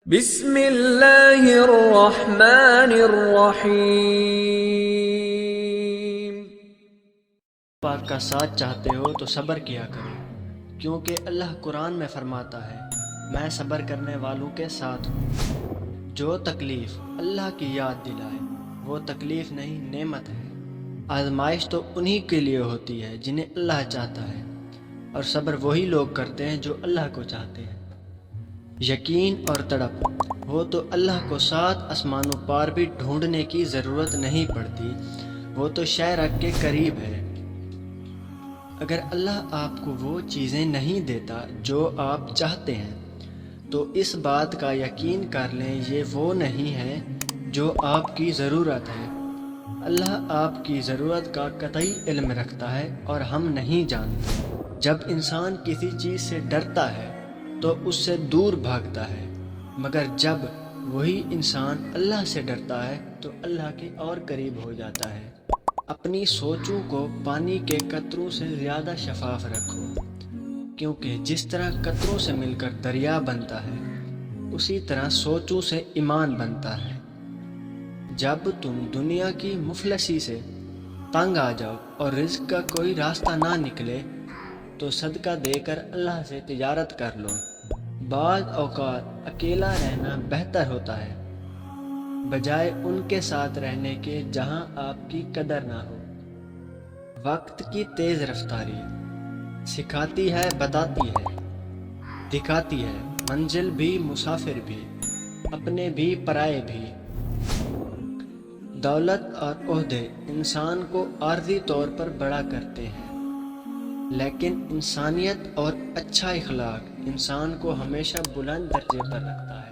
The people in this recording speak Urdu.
بسم اللہ الرحمن الرحیم۔ پاک کا ساتھ چاہتے ہو تو صبر کیا کرو، کیونکہ اللہ قرآن میں فرماتا ہے میں صبر کرنے والوں کے ساتھ ہوں۔ جو تکلیف اللہ کی یاد دلائے وہ تکلیف نہیں نعمت ہے۔ آزمائش تو انہی کے لیے ہوتی ہے جنہیں اللہ چاہتا ہے، اور صبر وہی لوگ کرتے ہیں جو اللہ کو چاہتے ہیں۔ یقین اور تڑپ وہ تو اللہ کو 7 آسمانوں پار بھی ڈھونڈنے کی ضرورت نہیں پڑتی، وہ تو شہرک کے قریب ہے۔ اگر اللہ آپ کو وہ چیزیں نہیں دیتا جو آپ چاہتے ہیں تو اس بات کا یقین کر لیں یہ وہ نہیں ہے جو آپ کی ضرورت ہے۔ اللہ آپ کی ضرورت کا قطعی علم رکھتا ہے اور ہم نہیں جانتے۔ جب انسان کسی چیز سے ڈرتا ہے تو اس سے دور بھاگتا ہے، مگر جب وہی انسان اللہ سے ڈرتا ہے تو اللہ کے اور قریب ہو جاتا ہے۔ اپنی سوچوں کو پانی کے قطروں سے زیادہ شفاف رکھو، کیونکہ جس طرح قطروں سے مل کر دریا بنتا ہے اسی طرح سوچوں سے ایمان بنتا ہے۔ جب تم دنیا کی مفلسی سے تنگ آ جاؤ اور رزق کا کوئی راستہ نہ نکلے تو صدقہ دے کر اللہ سے تجارت کر لو۔ بعض اوقات اکیلا رہنا بہتر ہوتا ہے بجائے ان کے ساتھ رہنے کے جہاں آپ کی قدر نہ ہو۔ وقت کی تیز رفتاری سکھاتی ہے، بتاتی ہے، دکھاتی ہے منزل بھی، مسافر بھی، اپنے بھی پرائے بھی۔ دولت اور عہدے انسان کو عارضی طور پر بڑا کرتے ہیں، لیکن انسانیت اور اچھا اخلاق انسان کو ہمیشہ بلند درجے پر رکھتا ہے۔